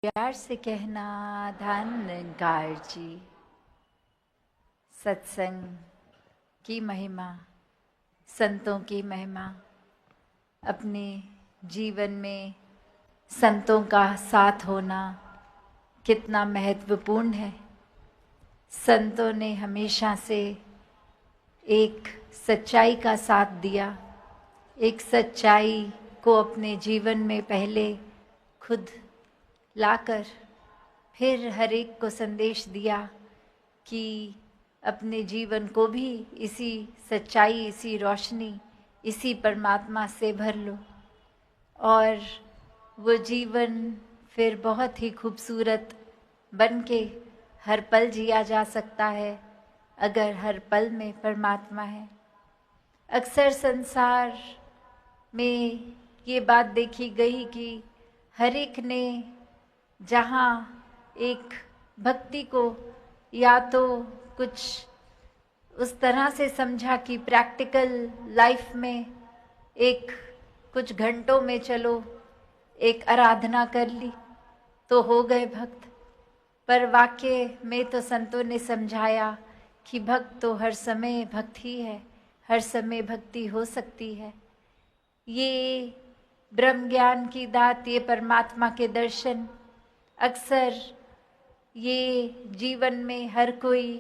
प्यार से कहना धन्यकार जी। सत्संग की महिमा, संतों की महिमा, अपने जीवन में संतों का साथ होना कितना महत्वपूर्ण है। संतों ने हमेशा से एक सच्चाई का साथ दिया, एक सच्चाई को अपने जीवन में पहले खुद लाकर फिर हर एक को संदेश दिया कि अपने जीवन को भी इसी सच्चाई, इसी रोशनी, इसी परमात्मा से भर लो। और वो जीवन फिर बहुत ही खूबसूरत बन के हर पल जिया जा सकता है अगर हर पल में परमात्मा है। अक्सर संसार में ये बात देखी गई कि हर एक ने जहाँ एक भक्ति को या तो कुछ उस तरह से समझा कि प्रैक्टिकल लाइफ में एक कुछ घंटों में चलो एक आराधना कर ली तो हो गए भक्त, पर वाक्य में तो संतों ने समझाया कि भक्त तो हर समय भक्त ही है, हर समय भक्ति हो सकती है। ये ब्रह्म ज्ञान की दात, ये परमात्मा के दर्शन अक्सर ये जीवन में हर कोई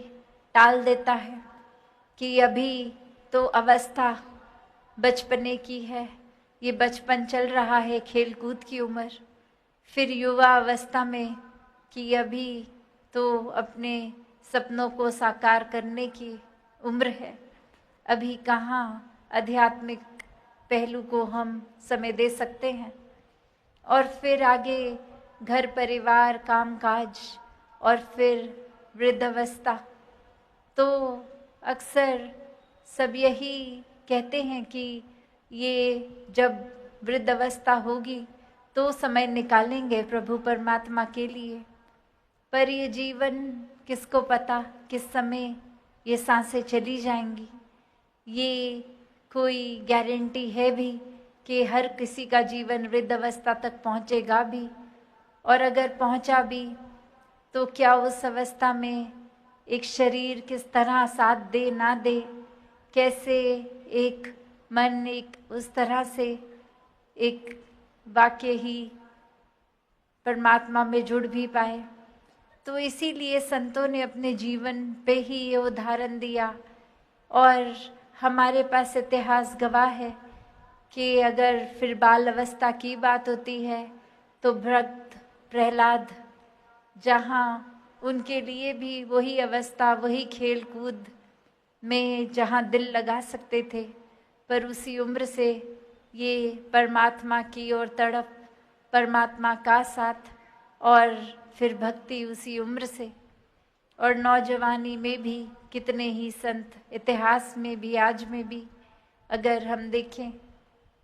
टाल देता है कि अभी तो अवस्था बचपने की है, ये बचपन चल रहा है, खेल कूद की उम्र, फिर युवा अवस्था में कि अभी तो अपने सपनों को साकार करने की उम्र है, अभी कहाँ आध्यात्मिक पहलू को हम समय दे सकते हैं। और फिर आगे घर परिवार कामकाज और फिर वृद्धावस्था। तो अक्सर सब यही कहते हैं कि ये जब वृद्धावस्था होगी तो समय निकालेंगे प्रभु परमात्मा के लिए, पर ये जीवन किसको पता किस समय ये सांसें चली जाएंगी। ये कोई गारंटी है भी कि हर किसी का जीवन वृद्धावस्था तक पहुंचेगा भी, और अगर पहुंचा भी तो क्या उस अवस्था में एक शरीर किस तरह साथ दे ना दे, कैसे एक मन एक उस तरह से एक वाक्य ही परमात्मा में जुड़ भी पाए। तो इसीलिए संतों ने अपने जीवन पे ही ये उदाहरण दिया, और हमारे पास इतिहास गवाह है कि अगर फिर बाल अवस्था की बात होती है तो भक्त प्रहलाद, जहाँ उनके लिए भी वही अवस्था, वही खेल कूद में जहाँ दिल लगा सकते थे, पर उसी उम्र से ये परमात्मा की ओर तड़प, परमात्मा का साथ, और फिर भक्ति उसी उम्र से। और नौजवानी में भी कितने ही संत इतिहास में भी आज में भी अगर हम देखें,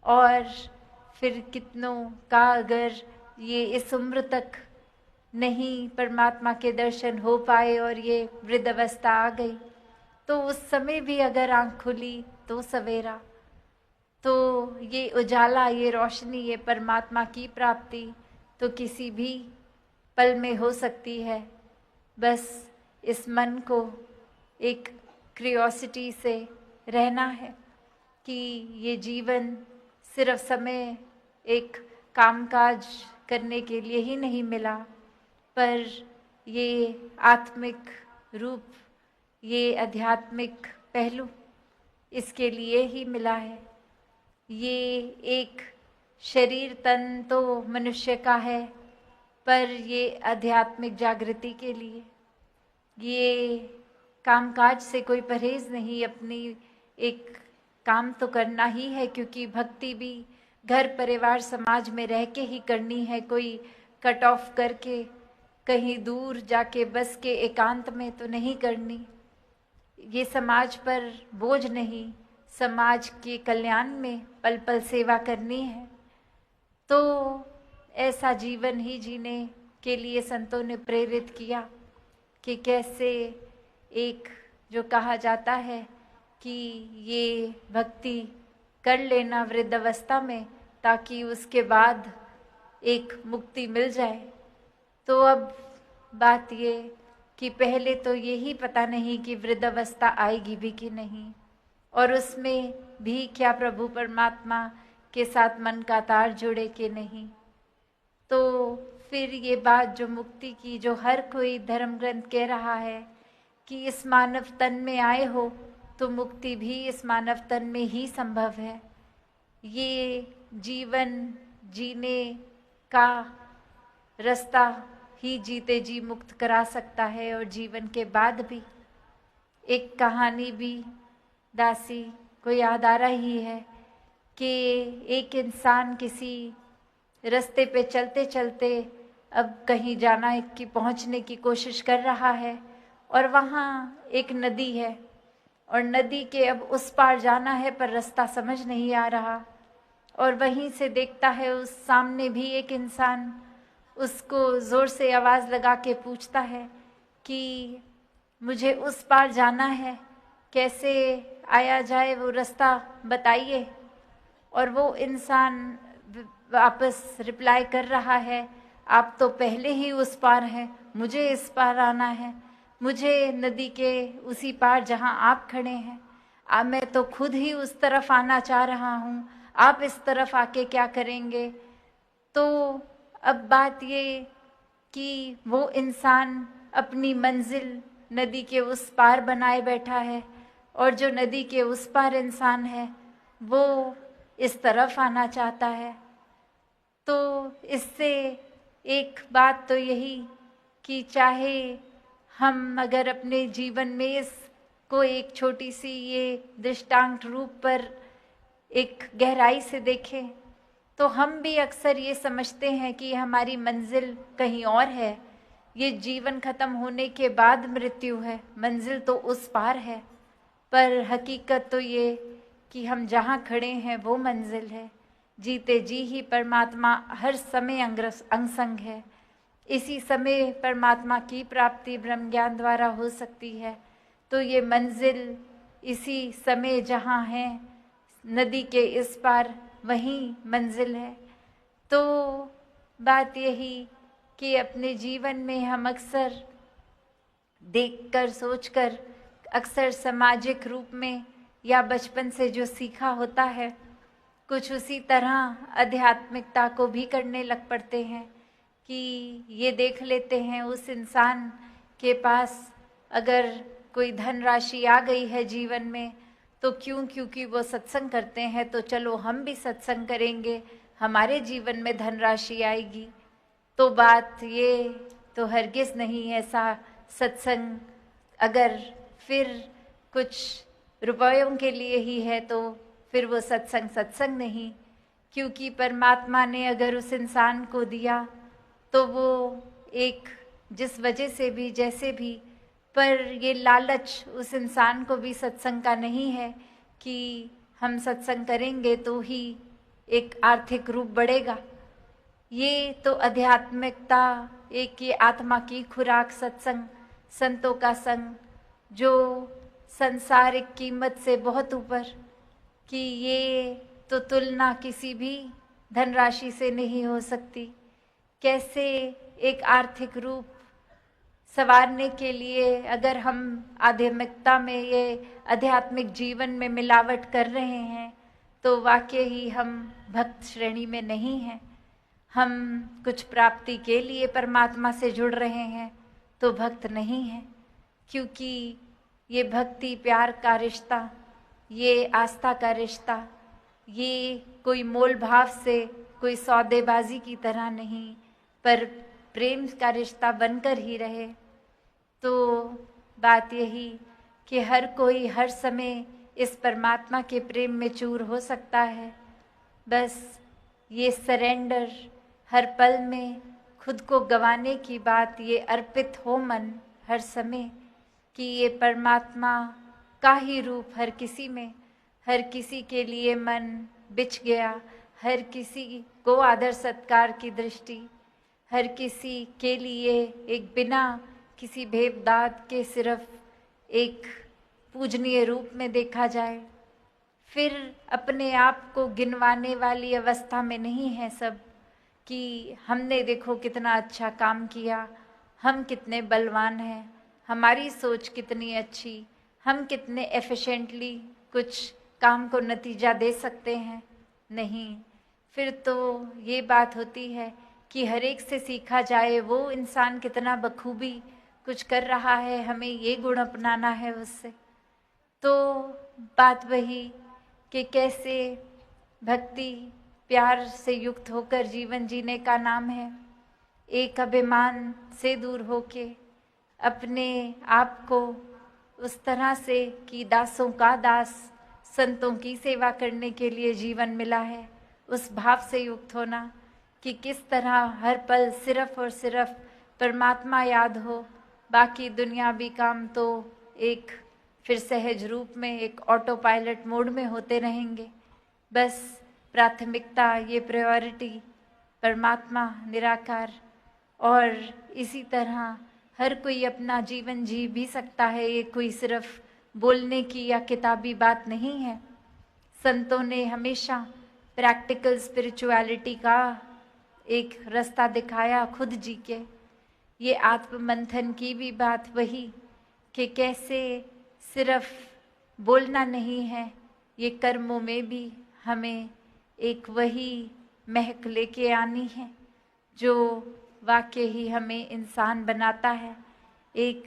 और फिर कितनों का अगर ये इस उम्र तक नहीं परमात्मा के दर्शन हो पाए और ये वृद्धावस्था आ गई, तो उस समय भी अगर आँख खुली तो सवेरा, तो ये उजाला, ये रोशनी, ये परमात्मा की प्राप्ति तो किसी भी पल में हो सकती है। बस इस मन को एक क्यूरियोसिटी से रहना है कि ये जीवन सिर्फ समय एक कामकाज करने के लिए ही नहीं मिला, पर ये आत्मिक रूप, ये आध्यात्मिक पहलू इसके लिए ही मिला है। ये एक शरीर तन तो मनुष्य का है, पर ये आध्यात्मिक जागृति के लिए, ये कामकाज से कोई परहेज नहीं, अपनी एक काम तो करना ही है, क्योंकि भक्ति भी घर परिवार समाज में रह के ही करनी है, कोई कट ऑफ करके कहीं दूर जाके बस के एकांत में तो नहीं करनी। ये समाज पर बोझ नहीं, समाज के कल्याण में पल पल सेवा करनी है। तो ऐसा जीवन ही जीने के लिए संतों ने प्रेरित किया कि कैसे एक जो कहा जाता है कि ये भक्ति कर लेना वृद्धावस्था में, ताकि उसके बाद एक मुक्ति मिल जाए। तो अब बात ये कि पहले तो यही पता नहीं कि वृद्धावस्था आएगी भी कि नहीं, और उसमें भी क्या प्रभु परमात्मा के साथ मन का तार जुड़े कि नहीं। तो फिर ये बात जो मुक्ति की, जो हर कोई धर्म ग्रंथ कह रहा है कि इस मानव तन में आए हो तो मुक्ति भी इस मानव तन में ही संभव है। ये जीवन जीने का रास्ता ही जीते जी मुक्त करा सकता है। और जीवन के बाद भी एक कहानी भी दासी को याद आ रही है कि एक इंसान किसी रास्ते पे चलते चलते अब कहीं जाना की पहुंचने की कोशिश कर रहा है, और वहाँ एक नदी है और नदी के अब उस पार जाना है पर रास्ता समझ नहीं आ रहा। और वहीं से देखता है उस सामने भी एक इंसान उसको ज़ोर से आवाज़ लगा के पूछता है कि मुझे उस पार जाना है, कैसे आया जाए, वो रास्ता बताइए। और वो इंसान वापस रिप्लाई कर रहा है, आप तो पहले ही उस पार हैं, मुझे इस पार आना है, मुझे नदी के उसी पार जहाँ आप खड़े हैं, मैं तो खुद ही उस तरफ आना चाह रहा हूँ, आप इस तरफ आके क्या करेंगे। तो अब बात ये कि वो इंसान अपनी मंजिल नदी के उस पार बनाए बैठा है, और जो नदी के उस पार इंसान है वो इस तरफ आना चाहता है। तो इससे एक बात तो यही कि चाहे हम अगर अपने जीवन में इसको एक छोटी सी ये दृष्टांत रूप पर एक गहराई से देखें, तो हम भी अक्सर ये समझते हैं कि हमारी मंजिल कहीं और है, ये जीवन खत्म होने के बाद मृत्यु है, मंजिल तो उस पार है। पर हकीकत तो ये कि हम जहाँ खड़े हैं वो मंजिल है। जीते जी ही परमात्मा हर समय अंगसंग है। इसी समय परमात्मा की प्राप्ति ब्रह्म ज्ञान द्वारा हो सकती है। तो ये मंजिल इसी समय जहाँ है, नदी के इस पार, वहीं मंजिल है। तो बात यही कि अपने जीवन में हम अक्सर देखकर सोचकर, अक्सर सामाजिक रूप में या बचपन से जो सीखा होता है, कुछ उसी तरह आध्यात्मिकता को भी करने लग पड़ते हैं कि ये देख लेते हैं उस इंसान के पास अगर कोई धनराशि आ गई है जीवन में तो क्योंकि वो सत्संग करते हैं तो चलो हम भी सत्संग करेंगे, हमारे जीवन में धनराशि आएगी। तो बात ये तो हरगिज़ नहीं ऐसा। सत्संग अगर फिर कुछ रुपयों के लिए ही है तो फिर वो सत्संग नहीं, क्योंकि परमात्मा ने अगर उस इंसान को दिया तो वो एक जिस वजह से भी जैसे भी, पर ये लालच उस इंसान को भी सत्संग का नहीं है कि हम सत्संग करेंगे तो ही एक आर्थिक रूप बढ़ेगा। ये तो आध्यात्मिकता, एक ये आत्मा की खुराक सत्संग, संतों का संग, जो संसारिक कीमत से बहुत ऊपर, कि ये तो तुलना किसी भी धनराशि से नहीं हो सकती। कैसे एक आर्थिक रूप संवारने के लिए अगर हम आध्यात्मिकता में, ये आध्यात्मिक जीवन में मिलावट कर रहे हैं तो वाकई ही हम भक्त श्रेणी में नहीं हैं। हम कुछ प्राप्ति के लिए परमात्मा से जुड़ रहे हैं तो भक्त नहीं हैं, क्योंकि ये भक्ति प्यार का रिश्ता, ये आस्था का रिश्ता, ये कोई मोल भाव से, कोई सौदेबाजी की तरह नहीं, पर प्रेम का रिश्ता बनकर ही रहे। तो बात यही कि हर कोई हर समय इस परमात्मा के प्रेम में चूर हो सकता है। बस ये सरेंडर, हर पल में खुद को गंवाने की बात, ये अर्पित हो मन हर समय कि ये परमात्मा का ही रूप हर किसी में, हर किसी के लिए मन बिछ गया, हर किसी को आदर सत्कार की दृष्टि, हर किसी के लिए एक बिना किसी भेदभाव के सिर्फ एक पूजनीय रूप में देखा जाए। फिर अपने आप को गिनवाने वाली अवस्था में नहीं है सब, कि हमने देखो कितना अच्छा काम किया, हम कितने बलवान हैं, हमारी सोच कितनी अच्छी, हम कितने एफिशिएंटली कुछ काम को नतीजा दे सकते हैं। नहीं, फिर तो ये बात होती है कि हर एक से सीखा जाए वो इंसान कितना बखूबी कुछ कर रहा है, हमें ये गुण अपनाना है उससे। तो बात वही कि कैसे भक्ति प्यार से युक्त होकर जीवन जीने का नाम है। एक अभिमान से दूर होके अपने आप को उस तरह से कि दासों का दास, संतों की सेवा करने के लिए जीवन मिला है, उस भाव से युक्त होना कि किस तरह हर पल सिर्फ और सिर्फ परमात्मा याद हो, बाकी दुनियावी काम तो एक फिर सहज रूप में एक ऑटो पायलट मोड में होते रहेंगे। बस प्राथमिकता, ये प्रायोरिटी परमात्मा निराकार। और इसी तरह हर कोई अपना जीवन जी भी सकता है, ये कोई सिर्फ बोलने की या किताबी बात नहीं है। संतों ने हमेशा प्रैक्टिकल स्पिरिचुअलिटी का एक रास्ता दिखाया खुद जी के। ये आत्ममंथन की भी बात वही कि कैसे सिर्फ बोलना नहीं है, ये कर्मों में भी हमें एक वही महक लेके आनी है जो वाकई ही हमें इंसान बनाता है। एक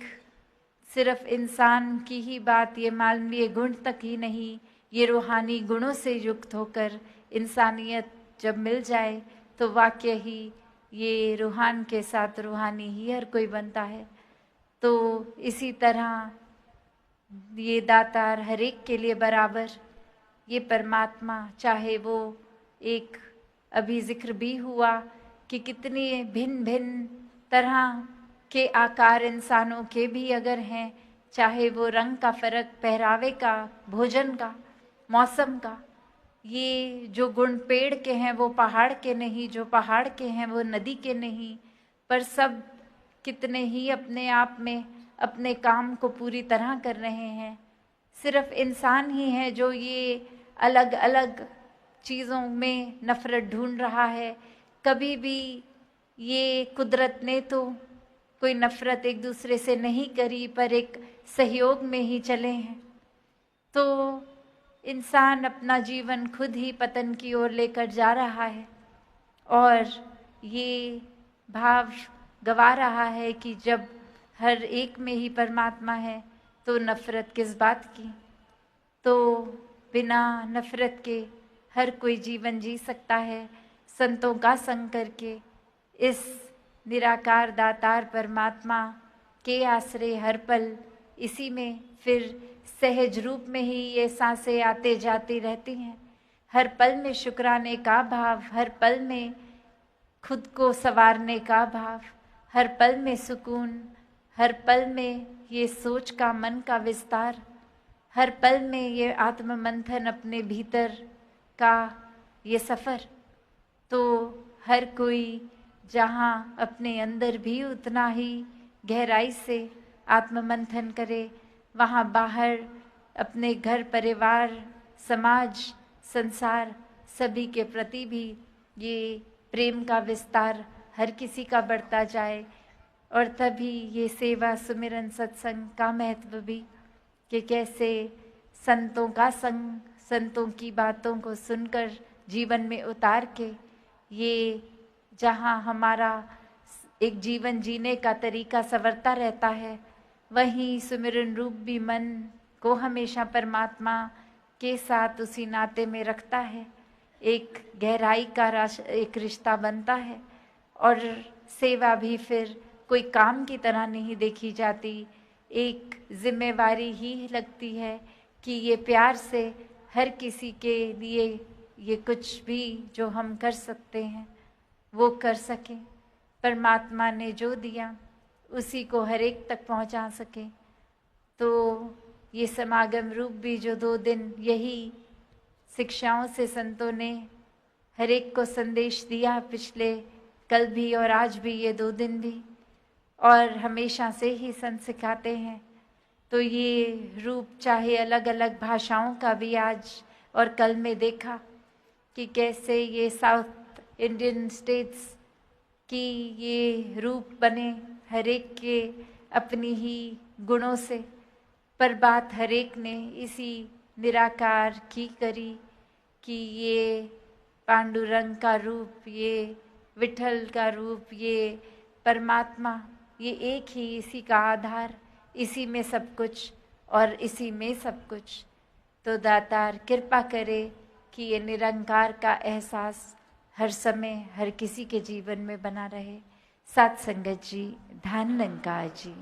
सिर्फ इंसान की ही बात, ये मानवीय गुण तक ही नहीं, ये रूहानी गुणों से युक्त होकर इंसानियत जब मिल जाए तो वाकई ही ये रूहान के साथ रूहानी ही हर कोई बनता है। तो इसी तरह ये दातार हर एक के लिए बराबर, ये परमात्मा, चाहे वो एक अभी जिक्र भी हुआ कि कितनी भिन्न भिन्न तरह के आकार इंसानों के भी अगर हैं, चाहे वो रंग का फर्क, पहरावे का, भोजन का, मौसम का, ये जो गुण पेड़ के हैं वो पहाड़ के नहीं, जो पहाड़ के हैं वो नदी के नहीं, पर सब कितने ही अपने आप में अपने काम को पूरी तरह कर रहे हैं। सिर्फ इंसान ही है जो ये अलग अलग चीज़ों में नफरत ढूंढ रहा है। कभी भी ये कुदरत ने तो कोई नफरत एक दूसरे से नहीं करी, पर एक सहयोग में ही चले हैं। तो इंसान अपना जीवन खुद ही पतन की ओर लेकर जा रहा है और ये भाव गवा रहा है कि जब हर एक में ही परमात्मा है तो नफरत किस बात की। तो बिना नफरत के हर कोई जीवन जी सकता है, संतों का संग करके इस निराकार दातार परमात्मा के आश्रय हर पल इसी में फिर सहज रूप में ही ये सांसें आते जाती रहती हैं। हर पल में शुक्राने का भाव, हर पल में खुद को संवारने का भाव, हर पल में सुकून, हर पल में ये सोच का, मन का विस्तार, हर पल में ये आत्म मंथन अपने भीतर का ये सफ़र। तो हर कोई जहाँ अपने अंदर भी उतना ही गहराई से आत्म मंथन करे, वहाँ बाहर अपने घर, परिवार, समाज, संसार सभी के प्रति भी ये प्रेम का विस्तार हर किसी का बढ़ता जाए। और तभी ये सेवा, सुमिरन, सत्संग का महत्व भी कि कैसे संतों का संग, संतों की बातों को सुनकर जीवन में उतार के ये जहाँ हमारा एक जीवन जीने का तरीका संवरता रहता है, वहीं सुमिरन रूप भी मन को हमेशा परमात्मा के साथ उसी नाते में रखता है। एक गहराई का एक रिश्ता बनता है और सेवा भी फिर कोई काम की तरह नहीं देखी जाती, एक जिम्मेवारी ही लगती है कि ये प्यार से हर किसी के लिए ये कुछ भी जो हम कर सकते हैं वो कर सकें, परमात्मा ने जो दिया उसी को हर एक तक पहुंचा सके। तो ये समागम रूप भी जो 2 दिन यही शिक्षाओं से संतों ने हर एक को संदेश दिया, पिछले कल भी और आज भी, ये 2 दिन भी, और हमेशा से ही संत सिखाते हैं। तो ये रूप चाहे अलग अलग भाषाओं का भी आज और कल में देखा कि कैसे ये साउथ इंडियन स्टेट्स की ये रूप बने हर एक के अपनी ही गुणों से, पर बात हर एक ने इसी निराकार की करी कि ये पांडुरंग का रूप, ये विठल का रूप, ये परमात्मा, ये एक ही, इसी का आधार, इसी में सब कुछ और इसी में सब कुछ। तो दातार कृपा करे कि ये निरंकार का एहसास हर समय हर किसी के जीवन में बना रहे। साथ संगत जी, धन निरंकार जी।